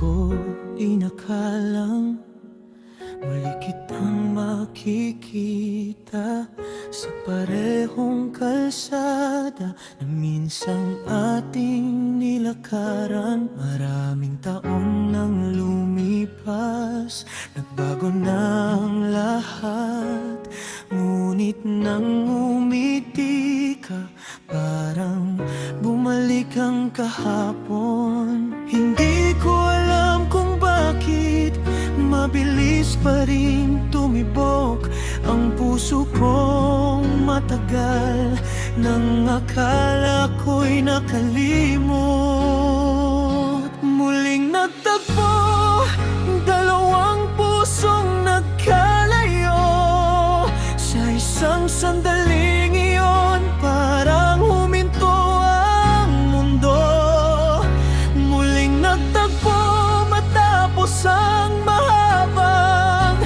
ko inakalang muli kitang makikita sa parehong kalsada na minsang ating nilakaran. Maraming taon nang lumipas, nagbago na ang lahat, ngunit nang umiti ka, parang bumalik ang kahapon. Hindi ko alam kung bakit mabilis pa rin tumibok ang puso kong matagal nang akala ko'y nakalimot. Muling nagtagpo, dalawang pusong nagkalayo. Sa isang sandaling iyon, parang huminto ang mundo. Muling nagtagpo matapos ang mahabang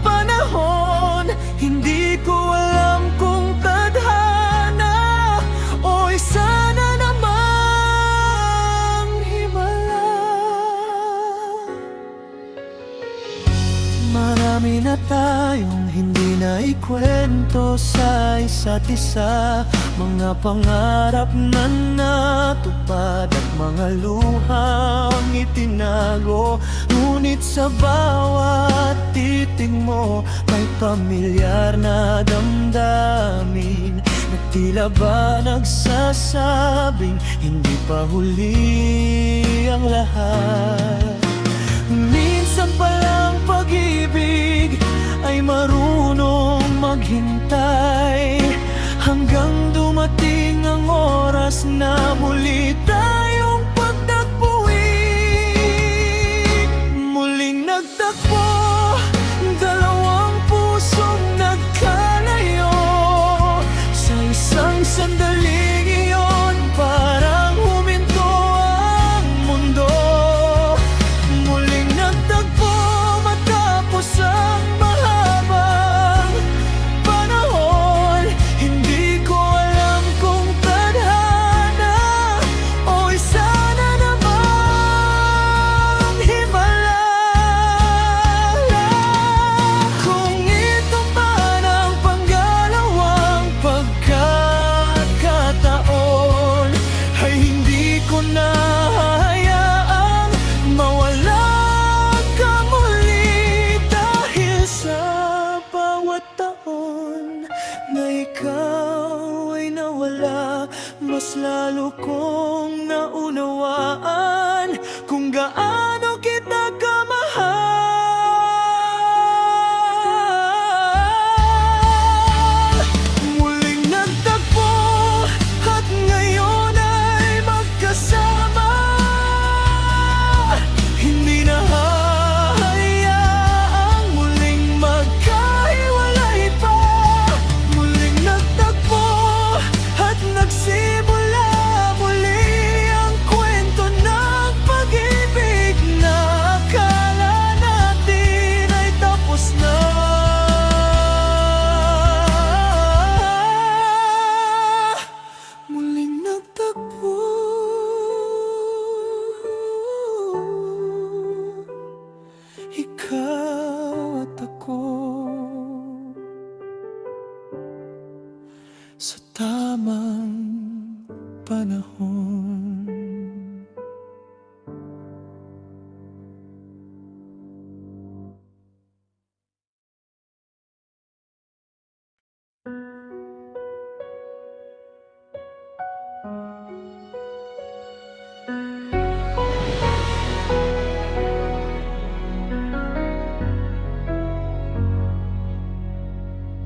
panahon. Hindi ko alam kung tadhana o sana namang himala. Marami na tayong hindi na ikwento sa isa't isa, mga pangarap na natupad at mga luhang itinago. Ngunit sa bawat titig mo may pamilyar na damdamin na tila ba nagsasabing hindi pa huli ang lahat. Minsan palang pag-ibig ay marunong maghintay hanggang dumating ang oras na muli tayong pagtagpuin. Muling nagtagpo, dalawang pusong nagkalayo. Sa isang sandaling iyon, parang huminto ang mundo. Muling nagtagpo matapos ang mahabang panahon. Hindi ko alam kung tadhana o sana namang himala. Kung ito man ang panggalawang pagkakataon, ay hindi ko na hayaang mawala ka muli. Dahil sa bawat taon na ikaw ay nawala, mas lalo kong naunawaan kung gaano kita kamahal. Muling nagtagpo at ngayon ay magkasama. Hindi na hahayaang muling magkahiwalay pa. Muling nagtagpo at nagsimula muli ang kwento ng pag-ibig na akala natin ay tapos na. Muling nagtagpo, ikaw at ako, sa tamang panahon.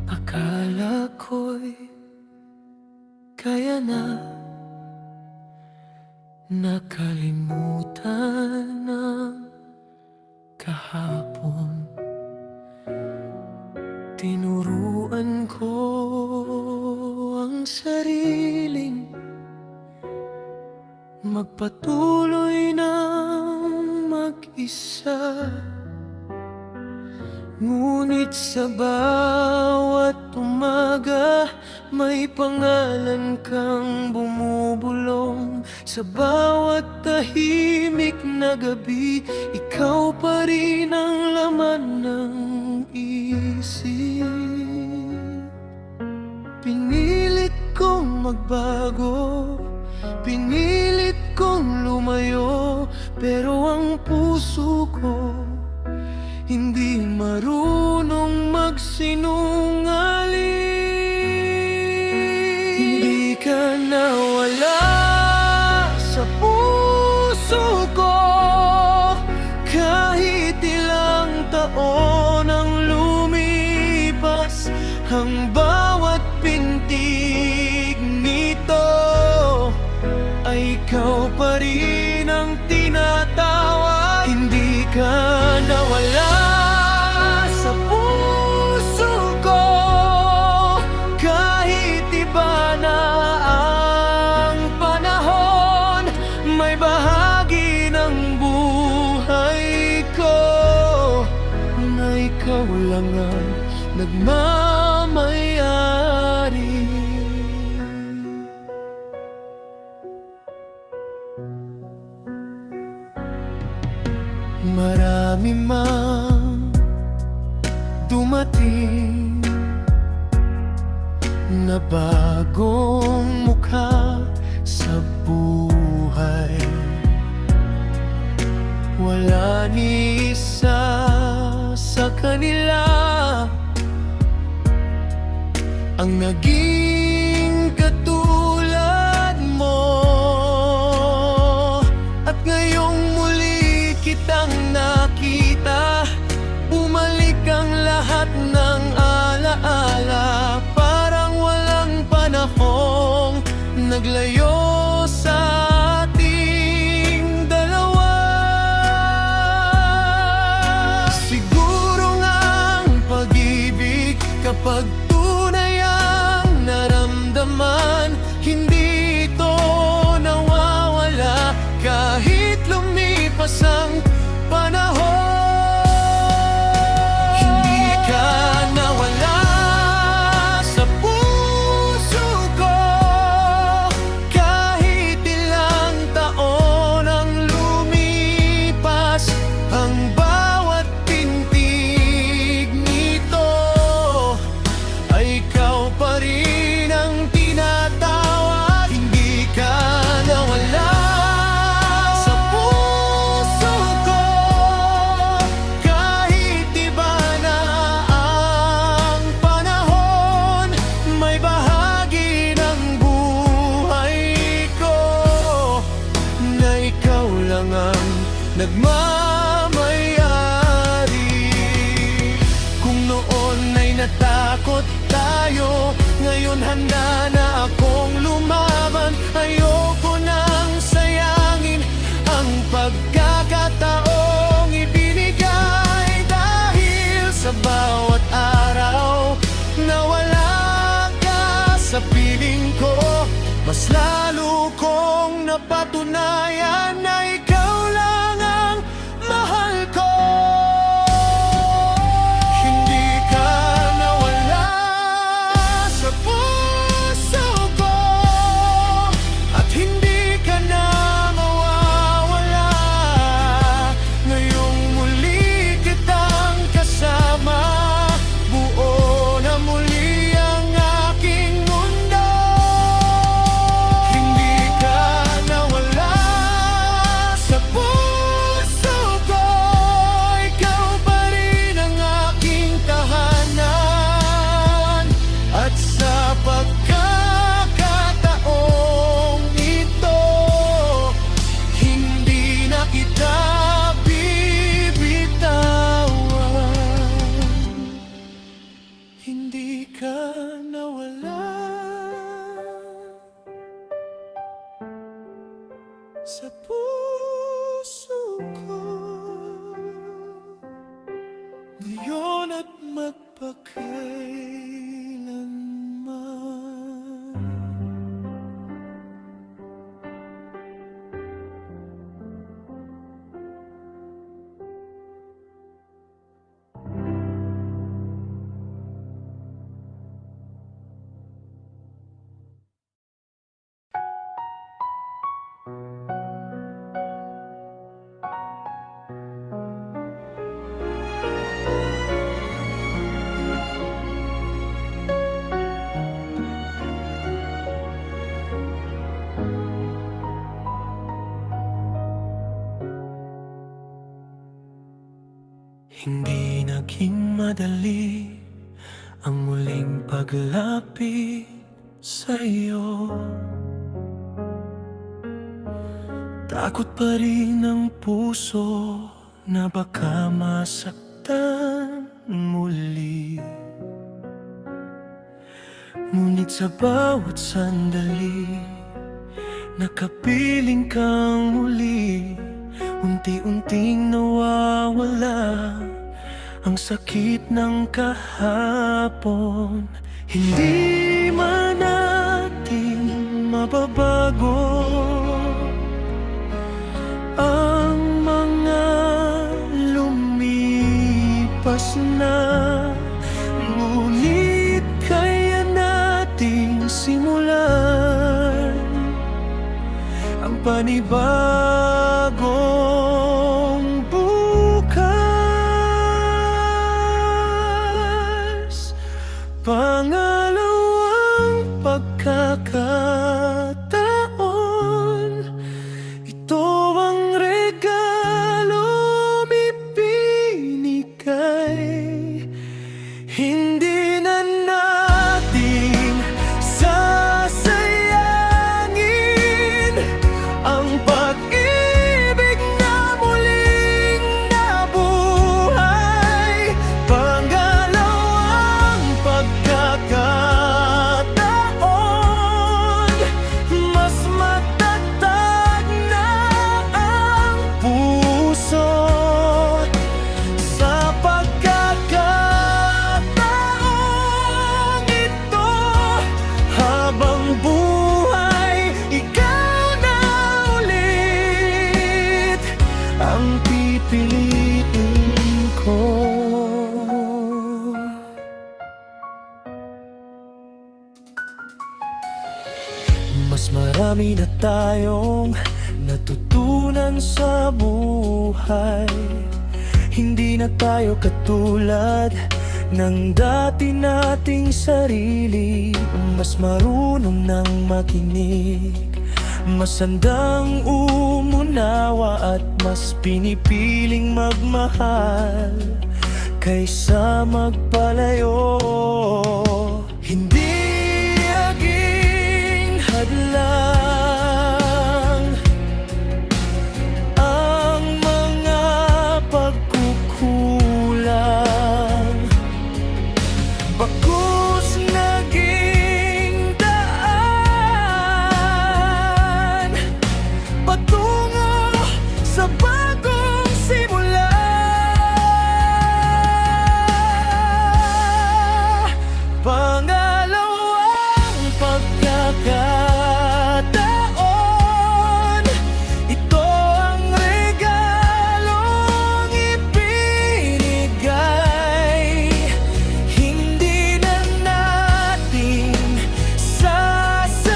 Akala ko'y kaya na nakalimutan ang kahapon. Tinuruan ko ang sariling magpatuloy ng mag-isa. Ngunit sa bawat umaga may pangalan kang bumubulong sa bawat tahimik na gabi, ikaw pa rin ang laman ng isip. Pinilit kong magbago, pinilit kong lumayo, pero ang puso ko hindi marunong magsinungaling. Hindi ka nawala sa puso ko, kahit ilang taon ang lumipas. Ang bawat pintig nito ay ikaw pa rin ang tinatawag. Hindi ka nawala sa puso ko, kahit iba na ang panahon. May bahagi ng buhay ko na ikaw lang ang nagmamayari. Marami mang dumating na bagong mukha sa buhay. Wala ni isa sa kanila ang naging katulad mo. At ngayong muli kitang nakita, bumalik ang lahat ng alaala. Parang walang panahong naglayo sa ating dalawa. Siguro nga ang pag-ibig, kapag tunay ang naramdaman, hindi ito nawawala kahit lumipas ang panahon. Hindi ka nawala sa puso ko, kahit ilang taon ang lumipas. Ang bawat pintig nito ay ikaw pa rin ang tinatawag. Hindi ka nawala sa puso ko, kahit iba na ang panahon. May bahagi ng buhay ko na ikaw lang ang nagmamayari. Kung noon ay natakot tayo, ngayon handa na akong lumaban. Ayoko nang sayangin ang pagkakataong ibinigay, dahil sa bawat araw na wala ka sa piling ko, mas lalo kong napatunayan na ikaw lang ang mahal ko. Hindi ka nawala sa puso ko, at hindi ka na mawawala. Ngayong muli kitang kasama, buo na muli ang aking mundo. Hindi ka nawala sa puso ko, ikaw pa rin ang aking tahanan. At sa pagkakataong ito, hindi na kita bibitawan. Hindi ka nawala sa puso ko, ngayon at magpakailanman. Hindi naging madali ang muling paglapit sa'yo. Takot pa rin ang puso na baka masaktan muli. Ngunit sa bawat sandali, nakapiling kang muli. Unti-unting nawawala ang sakit ng kahapon. Hindi man natin mababago ang mga lumipas na, ngunit kaya nating simulan ang panibagong bukas. Pangalawang pagkakataon, ito ang regalong ibinigay. Hindi na natin sasayangin ang pag-ibig na muling nabuhay. Pangalawang pagkakataon, mas matatag na ang puso sa pagkakataong ito. Habang buhay, ikaw na ulit ang pipiliin ko. Mas marami na tayong natutunan sa buhay. Hindi na tayo katulad ng dati nating sarili. Mas marunong nang makinig, mas handang umunawa, at mas pinipiling magmahal kaysa magpalayo. Hindi aging hadlang ang mga pagkukulang, bagkus naging daan patungo sa bagong simula. Pangalawang pagkakataon, ito ang regalong ibinigay. Hindi na natin sasayangin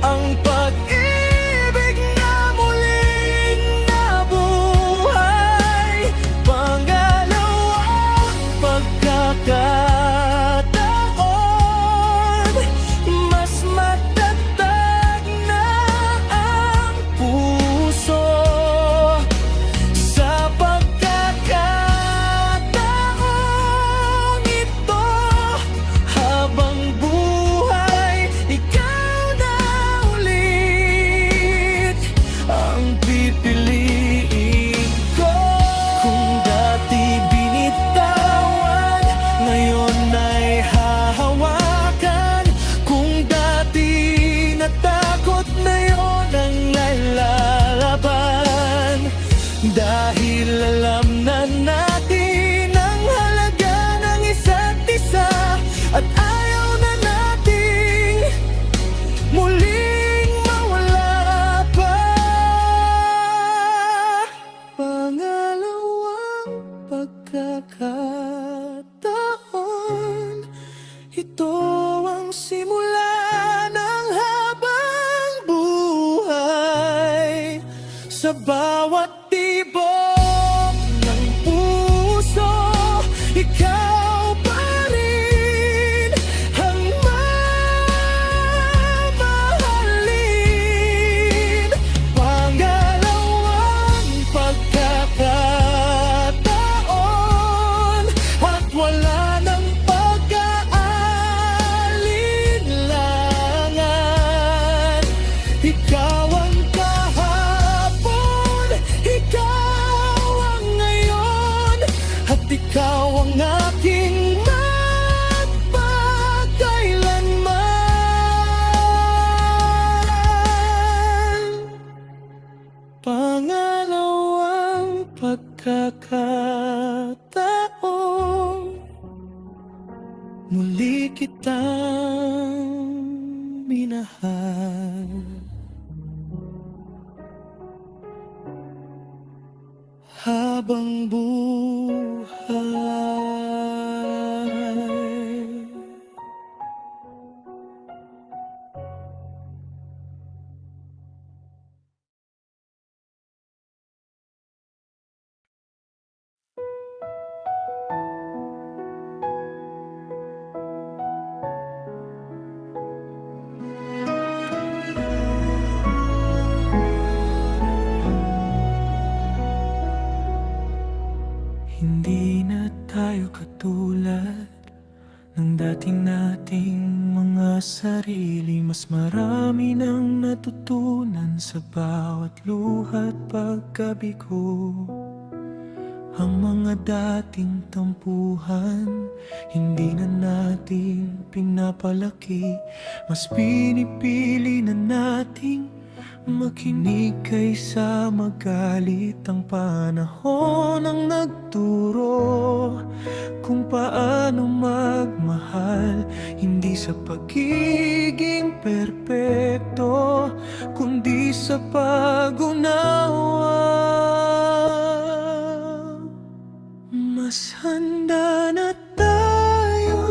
ang pag-ibig na muling nabuhay. Pangalawang pagkakataon, mas matatag na ang puso sa pagkakataong ito. Habang buhay, ikaw na ulit ang pipiliin ko. Kung dati binitawan, ngayon ay hahawakan. Kung dati natakot, ngayon ang lalaban. Dahil alam na natin ang halaga ng isa't isa, at ayaw na nating muling mawala pa. Pangalawang pagkakataon, ito ang simula ng habang sa bawat tibok ng puso. Ikaw pa rin ang mamahalin. Pangalawang pagkakataon at wala nang pag-aalinlangan. Ikaw ang kahapon, ikaw ang ngayon, at ikaw ang aking magpakailanman. Pangalawang pagkakataon, muli kitang minahal. Habang buhay. Hindi na tayo katulad ng dating nating mga sarili. Mas marami nang natutunan sa bawat luha't pagkabigo. Ang mga dating tampuhan, hindi na natin pinapalaki. Mas pinipili na nating makinig kaysa magalit. Ang panahon ang nagturo kung paano magmahal, hindi sa pagiging perpekto, kundi sa pag-unawa. Mas handa na tayo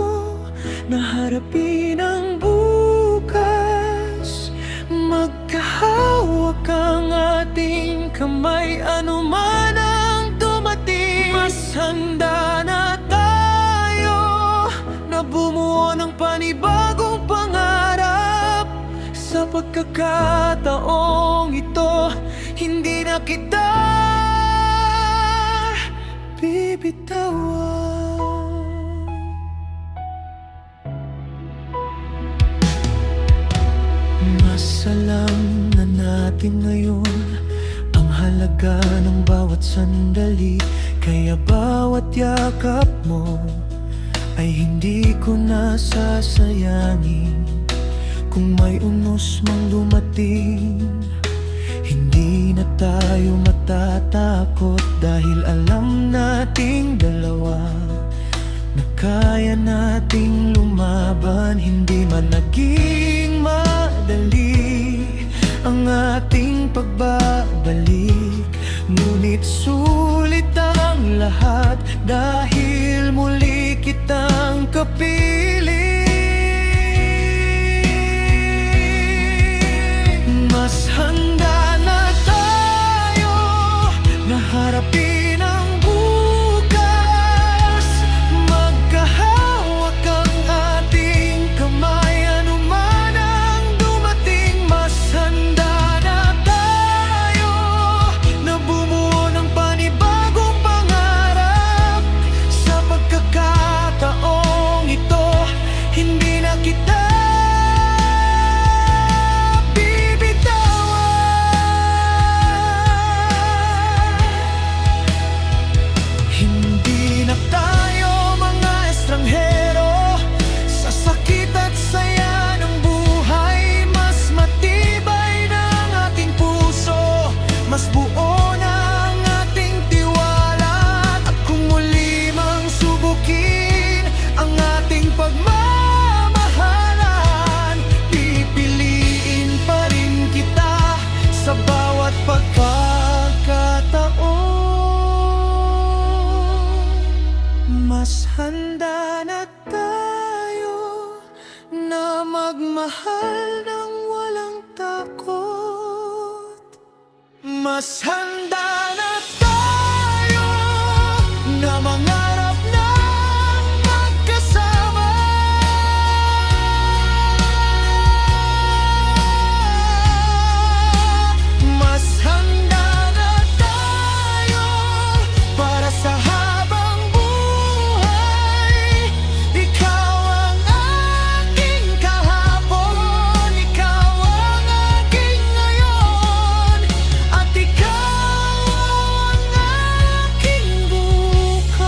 na harapin ang bukas. Magkahawak ang ating kamay, anuman ang dumating. Mas handa na tayo na bumuo ng panibagong pangarap. Sa pagkakataong ito, hindi na kita bibitawan. Mas alam na natin ngayon ang halaga ng bawat sandali. Kaya bawat yakap mo ay hindi ko na sasayangin. Kung may unos mang dumating, hindi na tayo matatakot, dahil alam nating dalawa na kaya nating lumaban. Hindi man naging madali ang ating pagbabalik, ngunit sulit ang lahat dahil muli kitang kapiling. Mas handa na tayo na harapin ang bukas. Magkahawak ang ating kamay, anuman ang dumating. Mas handa na tayo na bumuo ng panibagong pangarap. Sa pagkakataong ito, Mas handa na tayo na mangarap ng magkasama. Mas handa na tayo para sa habang buhay. Ikaw ang aking kahapon, ikaw ang aking ngayon, at ikaw ang aking bukas.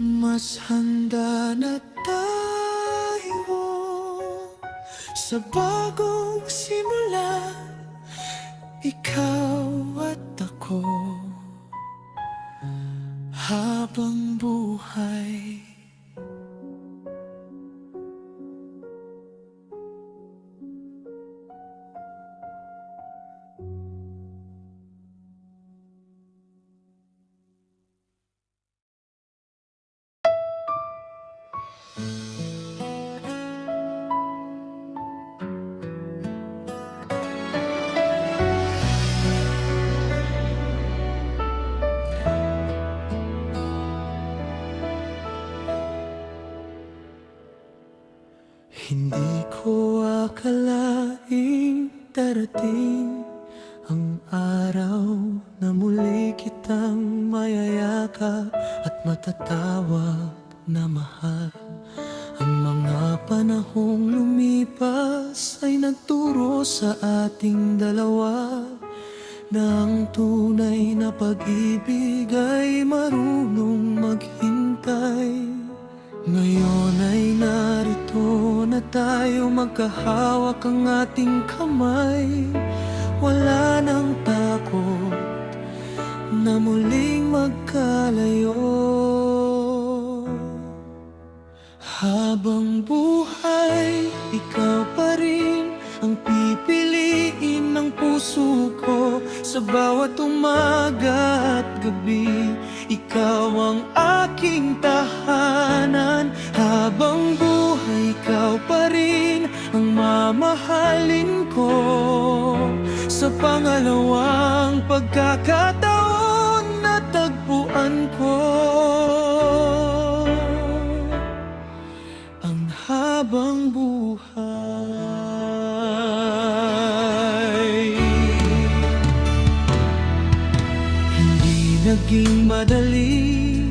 Mas handa na tayo sa bagong simula, ikaw at ako, habang buhay. Hindi ko akalaing darating ang araw na muli kitang mayayakap at matatawag na mahal. Ang mga panahong lumipas ay nagturo sa ating dalawa na ang tunay na pag-ibig ay marunong maghintay. Ngayon ay narito na tayo, magkahawak ang ating kamay. Wala nang takot na muling magkalayo. Habang buhay, ikaw pa rin ang pipiliin ng puso ko. Sa bawat umaga at gabi, ikaw ang aking tahanan. Habang buhay, ikaw pa rin ang mamahalin ko. Sa pangalawang pagkakataon na tagpuan ko ang habang buhay. Naging madali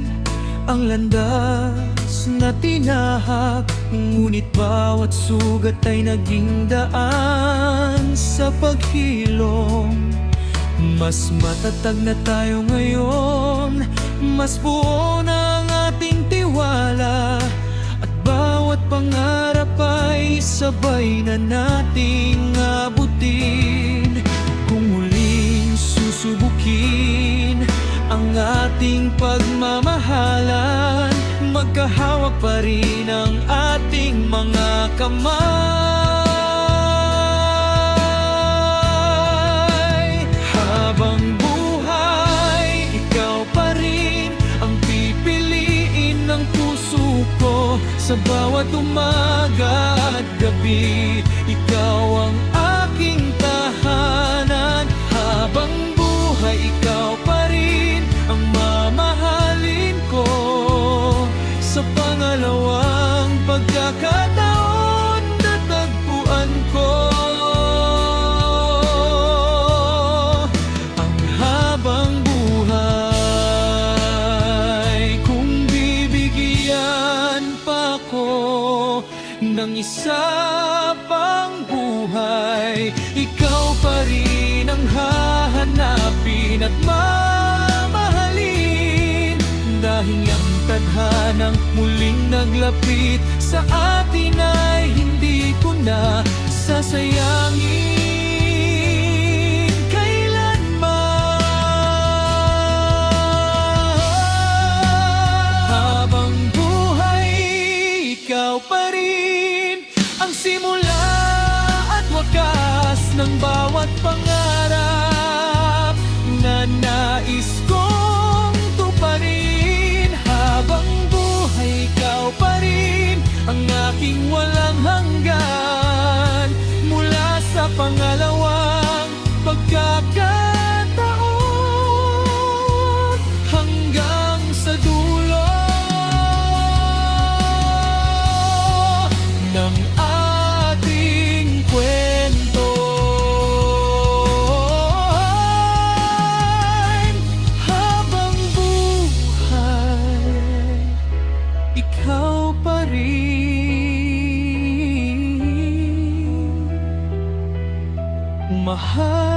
ang landas na tinahak, ngunit bawat sugat ay naging daan sa paghilom. Mas matatag na tayo ngayon, mas buo na ang ating tiwala, at bawat pangarap ay sabay na nating abutin. Kung muling susubukin ang ating pagmamahalan, magkahawak pa rin ang ating mga kamay. Habang buhay, ikaw pa rin ang pipiliin ng puso ko. Sa bawat umaga at gabi, ikaw ang aking tahanan. Habang buhay, ikaw pa rin ang mamahalin ko. Sa pangalawang pagkakataon na tagpuan ko ang habang buhay. Kung bibigyan pa ko ng isa pang buhay, ikaw pa rin ang hahanapin at mamahalin. Dahil ang tadhanang muling naglapit sa atin ay hindi ko na sasayangin kailanman. Habang buhay, ikaw pa rin ang simula at wakas ng bawat pangarap na nais kong tuparin. Habang buhay, ikaw pa rin ang aking walang hanggan. Mula sa sa pangalawang pagkakataon hanggang sa dulo ng ating kwento. Habang buhay, ikaw pa rin mahal.